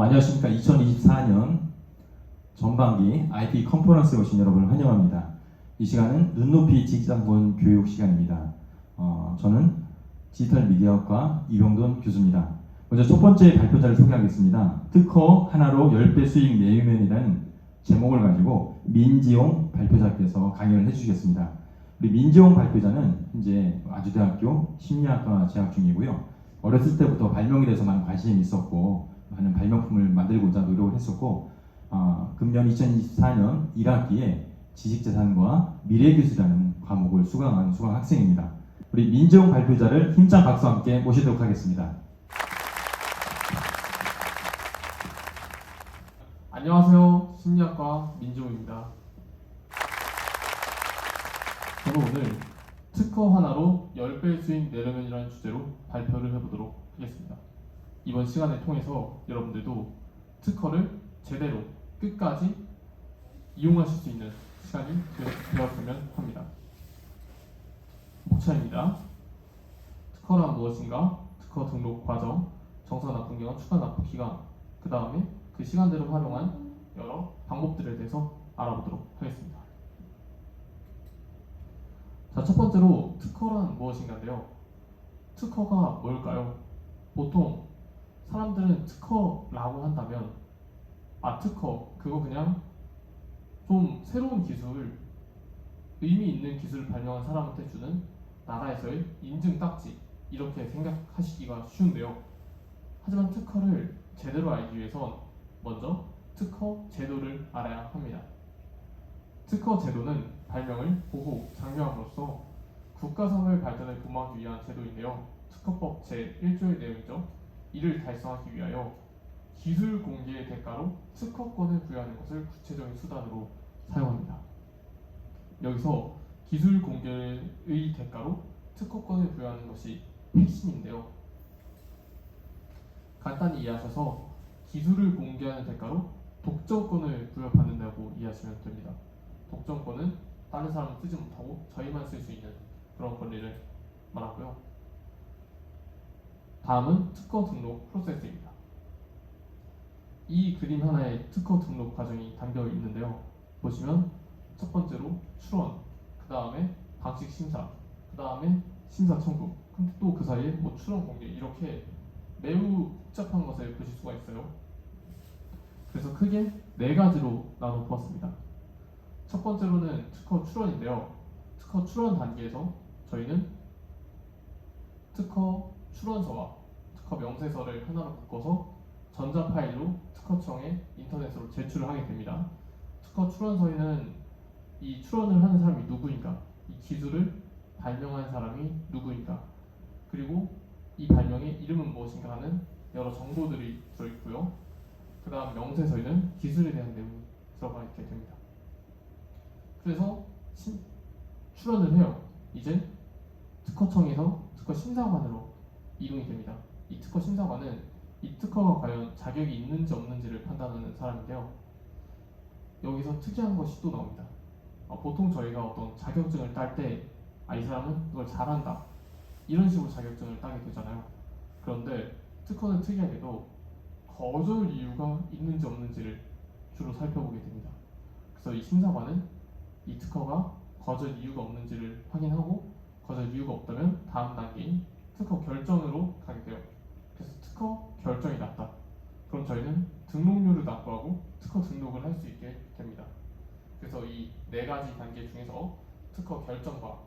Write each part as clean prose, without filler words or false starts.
안녕하십니까. 2024년 전반기 IT 컨퍼런스에 오신 여러분을 환영합니다. 이 시간은 눈높이 직장군 교육 시간입니다. 저는 디지털 미디어학과 이병돈 교수입니다. 먼저 첫 번째 발표자를 소개하겠습니다. 특허 하나로 10배 수익 내면이라는 제목을 가지고 민지용 발표자께서 강연을 해주시겠습니다. 우리 민지용 발표자는 현재 아주대학교 심리학과 재학 중이고요. 어렸을 때부터 발명에 대해서 많은 관심이 있었고 많은 발명품을 만들고자 노력을 했었고 금년 2024년 1학기에 지식재산과 미래기술이라는 과목을 수강한 수강 학생입니다. 우리 민지용 발표자를 힘찬 박수와 함께 모시도록 하겠습니다. 안녕하세요. 심리학과 민지용입니다. 저는 오늘 특허 하나로 10배 수익 내려면이라는 주제로 발표를 해보도록 하겠습니다. 이번 시간을 통해서 여러분들도 특허를 제대로 끝까지 이용하실 수 있는 시간이 되었으면 합니다. 목차입니다. 특허란 무엇인가? 특허 등록 과정, 정사 납부 기간, 추가 납부 기간, 그 다음에 그 시간대로 활용한 여러 방법들에 대해서 알아보도록 하겠습니다. 자, 첫 번째로 특허란 무엇인가인데요. 특허가 뭘까요? 보통 사람들은 특허라고 한다면 특허 그거 그냥 좀 새로운 기술, 의미 있는 기술을 발명한 사람한테 주는 나라에서의 인증 딱지 이렇게 생각하시기가 쉬운데요. 하지만 특허를 제대로 알기 위해선 먼저 특허 제도를 알아야 합니다. 특허 제도는 발명을 보호, 장려함으로써 국가사회 발전을 도모하기 위한 제도인데요. 특허법 제1조의 내용이죠. 이를 달성하기 위하여 기술 공개의 대가로 특허권을 부여하는 것을 구체적인 수단으로 사용합니다. 여기서 기술 공개의 대가로 특허권을 부여하는 것이 핵심인데요. 간단히 이해하셔서 기술을 공개하는 대가로 독점권을 부여받는다고 이해하시면 됩니다. 독점권은 다른 사람은 쓰지 못하고 저희만 쓸 수 있는 그런 권리를 말하고요. 다음은 특허 등록 프로세스입니다. 이 그림 하나에 특허 등록 과정이 담겨 있는데요. 보시면 첫 번째로 출원, 그 다음에 방식 심사, 그 다음에 심사 청구, 근데 또 그 사이에 뭐 출원 공개 이렇게 매우 복잡한 것을 보실 수가 있어요. 그래서 크게 네 가지로 나눠 보았습니다. 첫 번째로는 특허 출원인데요. 특허 출원 단계에서 저희는 특허 출원서와 특허 명세서를 하나로 묶어서 전자 파일로 특허청에 인터넷으로 제출을 하게 됩니다. 특허 출원서에는 이 출원을 하는 사람이 누구인가, 이 기술을 발명한 사람이 누구인가, 그리고 이 발명의 이름은 무엇인가 하는 여러 정보들이 들어있고요. 그 다음 명세서에는 기술에 대한 내용이 들어가 있게 됩니다. 그래서 출원을 해요. 이제 특허청에서 특허 심사관으로 이동이 됩니다. 이 특허 심사관은 이 특허가 과연 자격이 있는지 없는지를 판단하는 사람인데요. 여기서 특이한 것이 또 나옵니다. 보통 저희가 어떤 자격증을 딸 때 이 사람은 그걸 잘한다 이런 식으로 자격증을 따게 되잖아요. 그런데 특허는 특이하게도 거절 이유가 있는지 없는지를 주로 살펴보게 됩니다. 그래서 이 심사관은 이 특허가 거절 이유가 없는지를 확인하고 거절 이유가 없다면 다음 단계인 특허 결정으로 가게 돼요. 그래서 특허 결정이 났다. 그럼 저희는 등록료를 납부하고 특허 등록을 할 수 있게 됩니다. 그래서 이 네 가지 단계 중에서 특허 결정과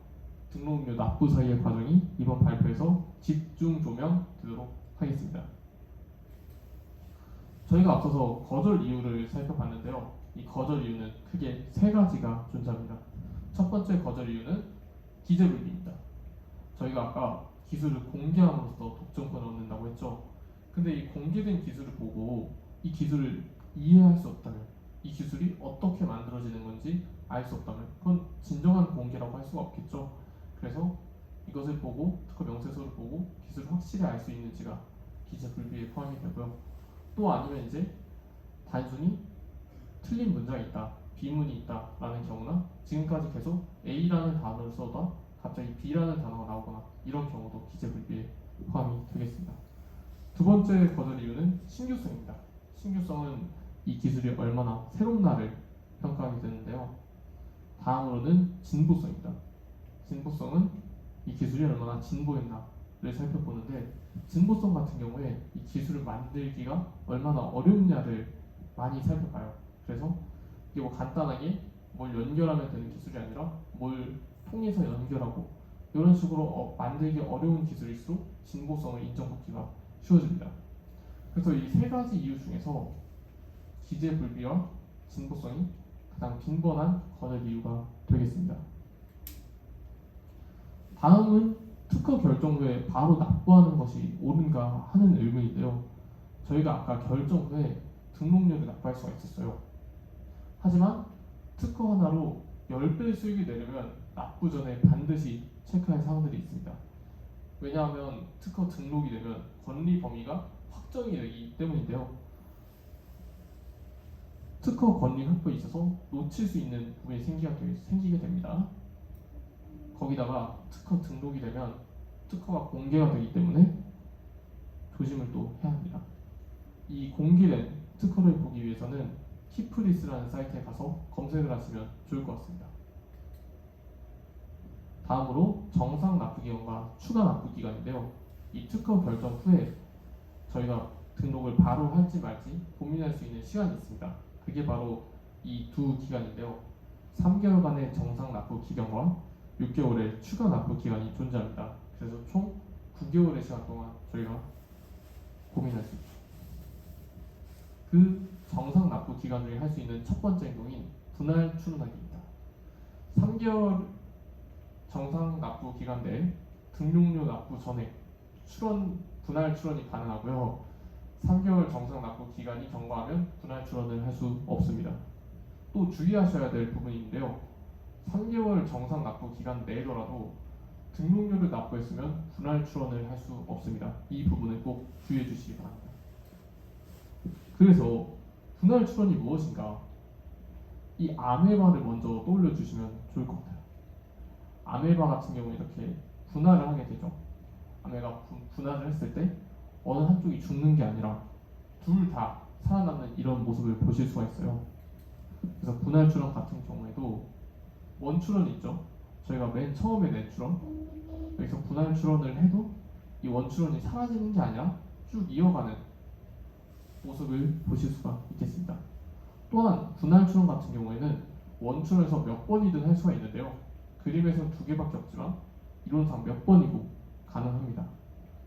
등록료 납부 사이의 과정이 이번 발표에서 집중 조명되도록 하겠습니다. 저희가 앞서서 거절 이유를 살펴봤는데요. 이 거절 이유는 크게 세 가지가 존재합니다. 첫 번째 거절 이유는 기재불비입니다. 저희가 아까 기술을 공개함으로써 독점권을 얻는다고 했죠. 근데 이 공개된 기술을 보고 이 기술을 이해할 수 없다면, 이 기술이 어떻게 만들어지는 건지 알 수 없다면 그건 진정한 공개라고 할 수가 없겠죠. 그래서 이것을 보고 특허 명세서를 보고 기술을 확실히 알 수 있는지가 기재불비에 포함이 되고요. 또 아니면 이제 단순히 틀린 문장이 있다, 비문이 있다 라는 경우나 지금까지 계속 A라는 단어를 써다 갑자기 B라는 단어가 나오거나 이런 경우도 기재불비에 포함이 되겠습니다. 두 번째 거절 이유는 신규성입니다. 신규성은 이 기술이 얼마나 새롭나를 평가하게 되는데요. 다음으로는 진보성입니다. 진보성은 이 기술이 얼마나 진보했나를 살펴보는데, 진보성 같은 경우에 이 기술을 만들기가 얼마나 어렵냐를 많이 살펴봐요. 그래서 이게 뭐 간단하게 뭘 연결하면 되는 기술이 아니라 뭘 통해서 연결하고 이런 식으로 만들기 어려운 기술일수록 진보성을 인정받기가 쉬워집니다. 그래서 이 세 가지 이유 중에서 기재불비와 진보성이 가장 빈번한 거절 이유가 되겠습니다. 다음은 특허 결정 후에 바로 납부하는 것이 옳은가 하는 의문인데요. 저희가 아까 결정 후에 등록료를 납부할 수가 있었어요. 하지만 특허 하나로 10배 수익이 내려면 납부 전에 반드시 체크할 사항들이 있습니다. 왜냐하면 특허 등록이 되면 권리 범위가 확정이 되기 때문인데요. 특허 권리 확보에 있어서 놓칠 수 있는 부분이 생기게 됩니다. 거기다가 특허 등록이 되면 특허가 공개가 되기 때문에 조심을 또 해야 합니다. 이 공개된 특허를 보기 위해서는 키프리스라는 사이트에 가서 검색을 하시면 좋을 것 같습니다. 다음으로 정상 납부기간과 추가 납부기간인데요. 이 특허 결정 후에 저희가 등록을 바로 할지 말지 고민할 수 있는 시간이 있습니다. 그게 바로 이 두 기간인데요. 3개월간의 정상 납부 기간과 6개월의 추가 납부 기간이 존재합니다. 그래서 총 9개월의 시간 동안 저희가 고민할 수 있죠. 그 정상 납부 기간 중에 할 수 있는 첫 번째 행동인 분할 출원하기입니다. 3개월 정상 납부 기간 내에 등록료 납부 전에 분할 출원이 가능하고요. 3개월 정상 납부 기간이 경과하면 분할 출원을 할 수 없습니다. 또 주의하셔야 될 부분인데요. 3개월 정상 납부 기간 내더라도 등록료를 납부했으면 분할 출원을 할 수 없습니다. 이 부분을 꼭 주의해 주시기 바랍니다. 그래서 분할 출원이 무엇인가? 이 아메바를 먼저 떠올려 주시면 좋을 것 같아요. 아메바 같은 경우 이렇게 분할을 하게 되죠. 아메가 분할을 했을 때 어느 한쪽이 죽는 게 아니라 둘 다 살아남는 이런 모습을 보실 수가 있어요. 그래서 분할 출원 같은 경우에도 원출원이 있죠. 저희가 맨 처음에 낸 출원, 여기서 분할 출원을 해도 이 원출원이 사라지는 게 아니라 쭉 이어가는 모습을 보실 수가 있겠습니다. 또한 분할 출원 같은 경우에는 원출원에서 몇 번이든 할 수가 있는데요. 그림에서는 2개밖에 없지만 이론상 몇 번이고 가능합니다.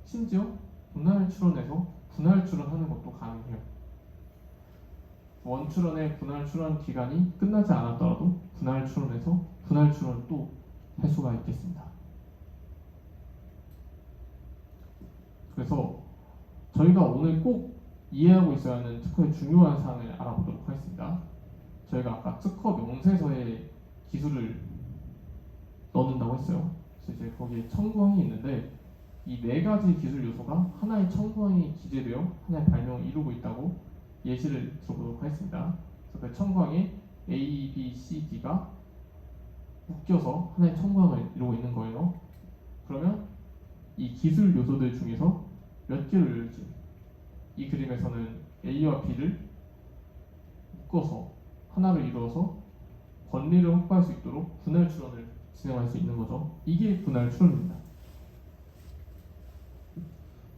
심지어 분할 출원에서 분할 출원하는 것도 가능해요. 원출원의 분할 출원 기간이 끝나지 않았더라도 분할 출원에서 분할 출원을 또 할 수가 있겠습니다. 그래서 저희가 오늘 꼭 이해하고 있어야 하는 특허의 중요한 사항을 알아보도록 하겠습니다. 저희가 아까 특허 명세서에 기술을 넣는다고 했어요. 그래서 이제 거기에 청구항이 있는데 이 4가지 기술 요소가 하나의 청구항이 기재되어 하나의 발명을 이루고 있다고 예시를 들어보도록 하겠습니다. 그래서 그 청구항에 A, B, C, D가 묶여서 하나의 청구항을 이루고 있는 거예요. 그러면 이 기술 요소들 중에서 몇 개를 이룰지, 이 그림에서는 A와 B를 묶어서 하나를 이루어서 권리를 확보할 수 있도록 분할 출원을 진행할 수 있는 거죠. 이게 분할 출원입니다.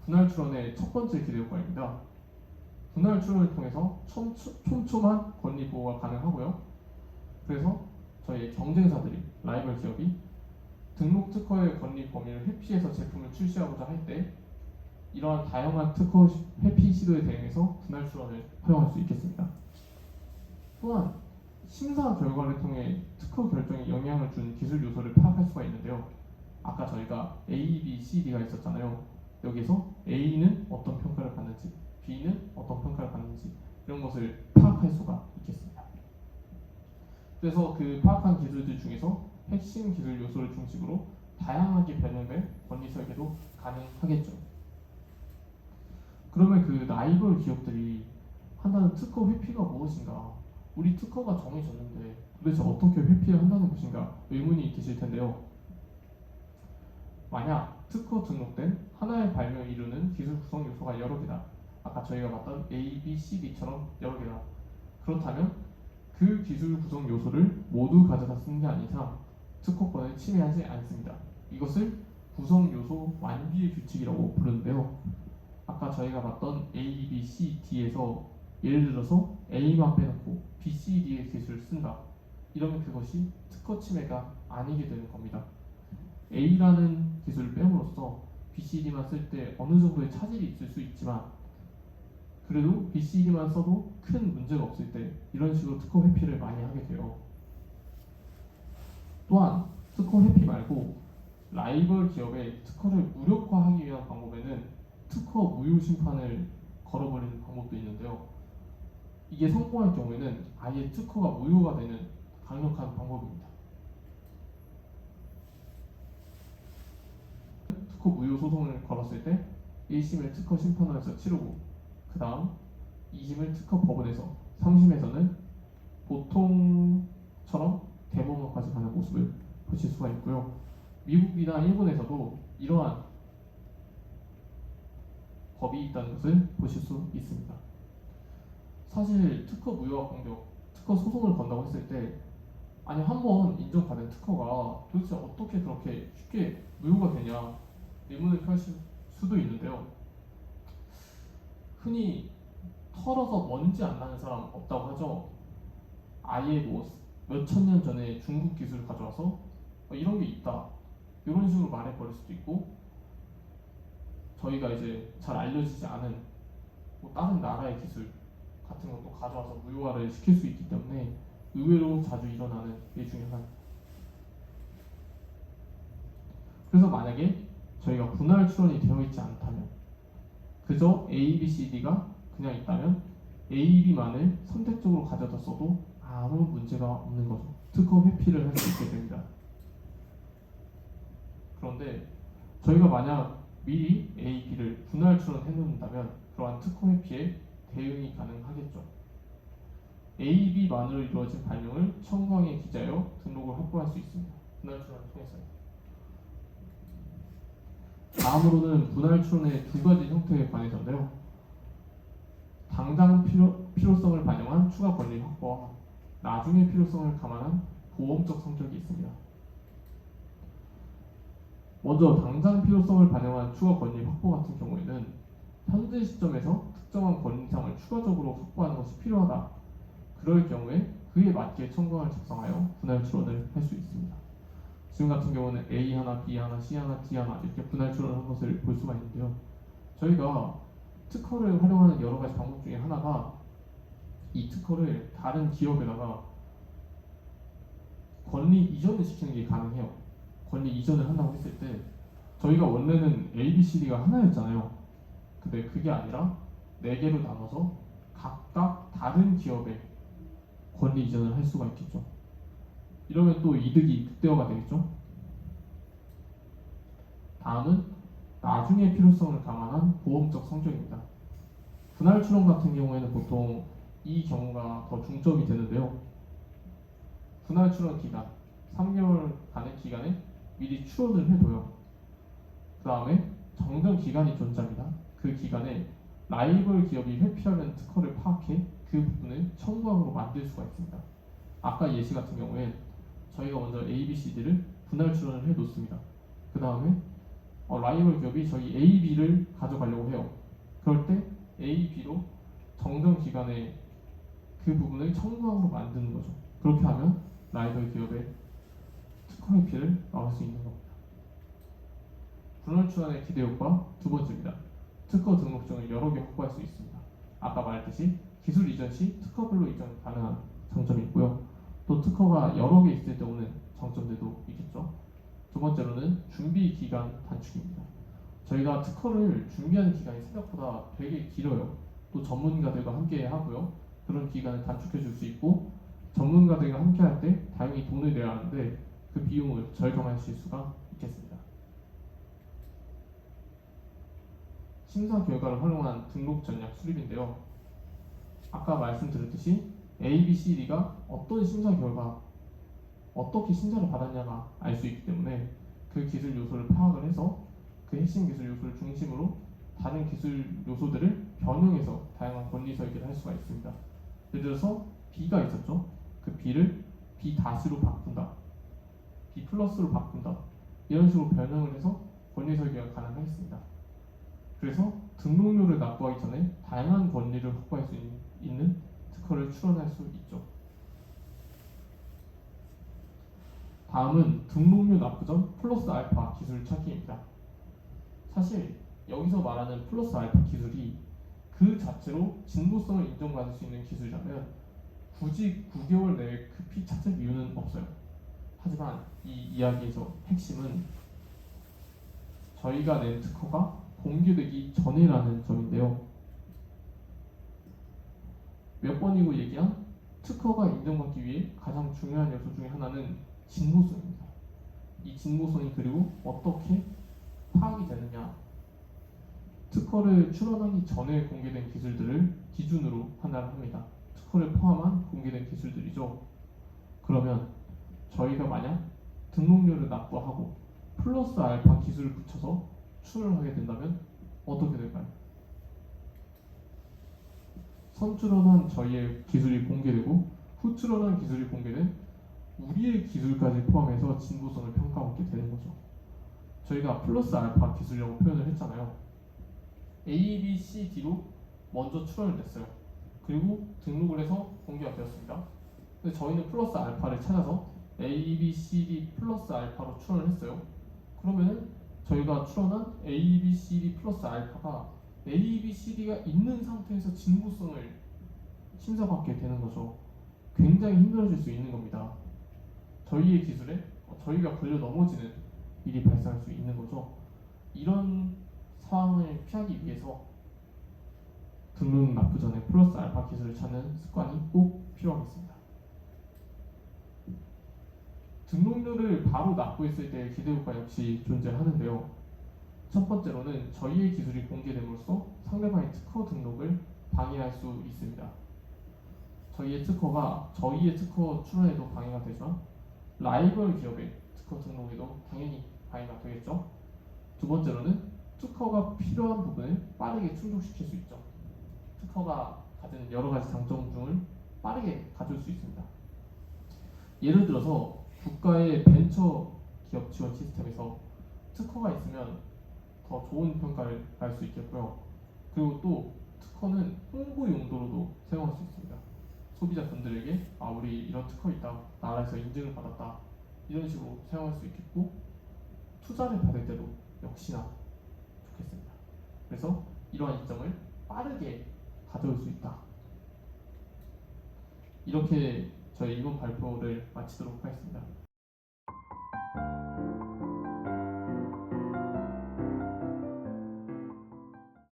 분할 출원의 첫 번째 기대 효과입니다. 분할 출원을 통해서 촘촘한 권리 보호가 가능하고요. 그래서 저희 경쟁사들이, 라이벌 기업이 등록 특허의 권리 범위를 회피해서 제품을 출시하고자 할 때 이러한 다양한 특허 회피 시도에 대응해서 분할 출원을 허용할 수 있겠습니다. 또한 심사 결과를 통해 특허 결정에 영향을 준 기술 요소를 파악할 수가 있는데요. 아까 저희가 A, B, C, D가 있었잖아요. 여기서 A는 어떤 평가를 받는지, B는 어떤 평가를 받는지 이런 것을 파악할 수가 있겠습니다. 그래서 그 파악한 기술들 중에서 핵심 기술 요소를 중심으로 다양하게 변형된 권리 설계도 가능하겠죠. 그러면 그 라이벌 기업들이 한다는 특허 회피가 무엇인가? 우리 특허가 정해졌는데 도대체 어떻게 회피를 한다는 것인가? 의문이 드실 텐데요. 만약 특허 등록된 하나의 발명을 이루는 기술 구성 요소가 여러 개다. 아까 저희가 봤던 A, B, C, D처럼 여러 개다. 그렇다면 그 기술 구성 요소를 모두 가져다 쓰는 게 아닌 이상 특허권을 침해하지 않습니다. 이것을 구성 요소 완비의 규칙이라고 부르는데요. 아까 저희가 봤던 A, B, C, D에서 예를 들어서 A만 빼놓고 B, C, D의 기술을 쓴다. 이러면 그것이 특허 침해가 아니게 되는 겁니다. A라는 기술을 빼므로써 B, C, D만 쓸 때 어느 정도의 차질이 있을 수 있지만 그래도 B, C, D만 써도 큰 문제가 없을 때 이런 식으로 특허 회피를 많이 하게 돼요. 또한 특허 회피 말고 라이벌 기업의 특허를 무력화하기 위한 방법에는 특허 무효 심판을 걸어버리는 방법도 있는데요. 이게 성공할 경우에는 아예 특허가 무효가 되는 강력한 방법입니다. 특허 무효 소송을 걸었을 때 1심을 특허 심판원에서 치르고 그 다음 2심을 특허 법원에서 3심에서는 보통처럼 대법원까지 가는 모습을 보실 수가 있고요. 미국이나 일본에서도 이러한 법이 있다는 것을 보실 수 있습니다. 사실 특허 무효화 공격, 특허 소송을 건다고 했을 때 아니 한 번 인정받은 특허가 도대체 어떻게 그렇게 쉽게 무효가 되냐 의문을 펼칠 수도 있는데요. 흔히 털어서 먼지 안 나는 사람 없다고 하죠. 아예 뭐 몇천 년 전에 중국 기술을 가져와서 이런 게 있다 이런 식으로 말해버릴 수도 있고 저희가 이제 잘 알려지지 않은 뭐 다른 나라의 기술 같은 것도 가져와서 무효화를 시킬 수 있기 때문에 의외로 자주 일어나는 일 중에 하나입니다. 그래서 만약에 저희가 분할 출원이 되어 있지 않다면 그저 A, B, C, D가 그냥 있다면 A, B만을 선택적으로 가져다 써도 아무 문제가 없는 거죠. 특허 회피를 할 수 있게 됩니다. 그런데 저희가 만약 미리 A, B를 분할 출원해 놓는다면 그러한 특허 회피에 대응이 가능하겠죠. A, B만으로 이루어진 발명을 청구항에 기재하여 등록을 확보할 수 있습니다. 분할 출원을 통해서요. 다음으로는 분할 출원의 두 가지 형태에 관해서인데요. 당장 필요성을 반영한 추가 권리 확보와 나중의 필요성을 감안한 보험적 성격이 있습니다. 먼저 당장 필요성을 반영한 추가 권리 확보 같은 경우에는 현재 시점에서 특정한 권리상을 추가적으로 확보하는 것이 필요하다. 그럴 경우에 그에 맞게 청구항을 작성하여 분할 출원을 할 수 있습니다. 지금 같은 경우는 A 하나, B 하나, C 하나, D 하나 이렇게 분할 출원을 한 것을 볼 수가 있는데요. 저희가 특허를 활용하는 여러 가지 방법 중에 하나가 이 특허를 다른 기업에다가 권리 이전을 시키는 게 가능해요. 권리 이전을 한다고 했을 때 저희가 원래는 A, B, C, D가 하나였잖아요. 근데 그게 아니라 4개로 나눠서 각각 다른 기업에 권리 이전을 할 수가 있겠죠. 이러면 또 이득이 극대화가 되겠죠. 다음은 나중에 필요성을 감안한 보험적 성격입니다. 분할 출원 같은 경우에는 보통 이 경우가 더 중점이 되는데요. 분할 출원 기간 3개월간의 기간에 미리 출원을 해둬요. 그 다음에 정정 기간이 존재합니다. 그 기간에 라이벌 기업이 회피하려는 특허를 파악해 그 부분을 청구항으로 만들 수가 있습니다. 아까 예시 같은 경우엔 저희가 먼저 A, B, C, D를 분할 출원을 해놓습니다. 그 다음에 라이벌 기업이 저희 A, B를 가져가려고 해요. 그럴 때 A, B로 정정 기간에 그 부분을 청구항으로 만드는 거죠. 그렇게 하면 라이벌 기업의 특허 회피를 막을 수 있는 겁니다. 분할 출원의 기대 효과 두 번째입니다. 특허 등록증을 여러 개 확보할 수 있습니다. 아까 말했듯이 기술 이전 시 특허별로 이전 가능한 장점이 있고요. 또 특허가 여러 개 있을 때 오는 장점들도 있겠죠. 두 번째로는 준비 기간 단축입니다. 저희가 특허를 준비하는 기간이 생각보다 되게 길어요. 또 전문가들과 함께 하고요. 그런 기간을 단축해 줄 수 있고 전문가들과 함께 할 때 다행히 돈을 내야 하는데 그 비용을 절감하실 수가 있겠습니다. 심사 결과를 활용한 등록 전략 수립인데요. 아까 말씀드렸듯이 A, B, C, D가 어떤 심사 결과, 어떻게 심사를 받았냐가 알 수 있기 때문에 그 기술 요소를 파악을 해서 그 핵심 기술 요소를 중심으로 다른 기술 요소들을 변형해서 다양한 권리 설계를 할 수가 있습니다. 예를 들어서 B가 있었죠. 그 B를 B 다시로 바꾼다, B 플러스로 바꾼다, 이런 식으로 변형을 해서 권리 설계가 가능하겠습니다. 그래서 등록료를 납부하기 전에 다양한 권리를 확보할 수 있는 특허를 출원할 수 있죠. 다음은 등록료 납부 전 플러스 알파 기술 찾기입니다. 사실 여기서 말하는 플러스 알파 기술이 그 자체로 진보성을 인정받을 수 있는 기술이라면 굳이 9개월 내에 급히 찾을 이유는 없어요. 하지만 이 이야기에서 핵심은 저희가 낸 특허가 공개되기 전이라는 점인데요. 몇 번이고 얘기한 특허가 인정받기 위해 가장 중요한 요소 중에 하나는 진보성입니다. 이 진보성이 그리고 어떻게 파악이 되느냐, 특허를 출원하기 전에 공개된 기술들을 기준으로 판단을 합니다. 특허를 포함한 공개된 기술들이죠. 그러면 저희가 만약 등록료를 납부하고 플러스 알파 기술을 붙여서 출원을 하게 된다면 어떻게 될까요? 선출원한 저희의 기술이 공개되고 후출원한 기술이 공개된 우리의 기술까지 포함해서 진보성을 평가받게 되는 거죠. 저희가 플러스 알파 기술이라고 표현을 했잖아요. A, B, C, D로 먼저 출원을 했어요. 그리고 등록을 해서 공개가 되었습니다. 근데 저희는 플러스 알파를 찾아서 A, B, C, D 플러스 알파로 출원을 했어요. 그러면은 저희가 출원한 A, B, C, D 플러스 알파가 A, B, C, D가 있는 상태에서 진보성을 심사받게 되는 거죠. 굉장히 힘들어질 수 있는 겁니다. 저희의 기술에 저희가 걸려 넘어지는 일이 발생할 수 있는 거죠. 이런 상황을 피하기 위해서 등록 납부 전에 플러스 알파 기술을 찾는 습관이 꼭 필요하겠습니다. 등록료를 바로 납부했을 때의 기대효과 역시 존재하는데요. 첫 번째로는 저희의 기술이 공개됨으로써 상대방의 특허 등록을 방해할 수 있습니다. 저희의 특허가 저희의 특허 출원에도 방해가 되지만 라이벌 기업의 특허 등록에도 당연히 방해가 되겠죠. 두 번째로는 특허가 필요한 부분을 빠르게 충족시킬 수 있죠. 특허가 가진 여러 가지 장점 중을 빠르게 가져올 수 있습니다. 예를 들어서 국가의 벤처 기업 지원 시스템에서 특허가 있으면 더 좋은 평가를 받을 수 있겠고요. 그리고 또 특허는 홍보 용도로도 사용할 수 있습니다. 소비자분들에게 우리 이런 특허 있다, 나라에서 인증을 받았다, 이런 식으로 사용할 수 있겠고, 투자를 받을 때도 역시나 좋겠습니다. 그래서 이러한 이점을 빠르게 가져올 수 있다. 이렇게 저희 이번 발표를 마치도록 하겠습니다.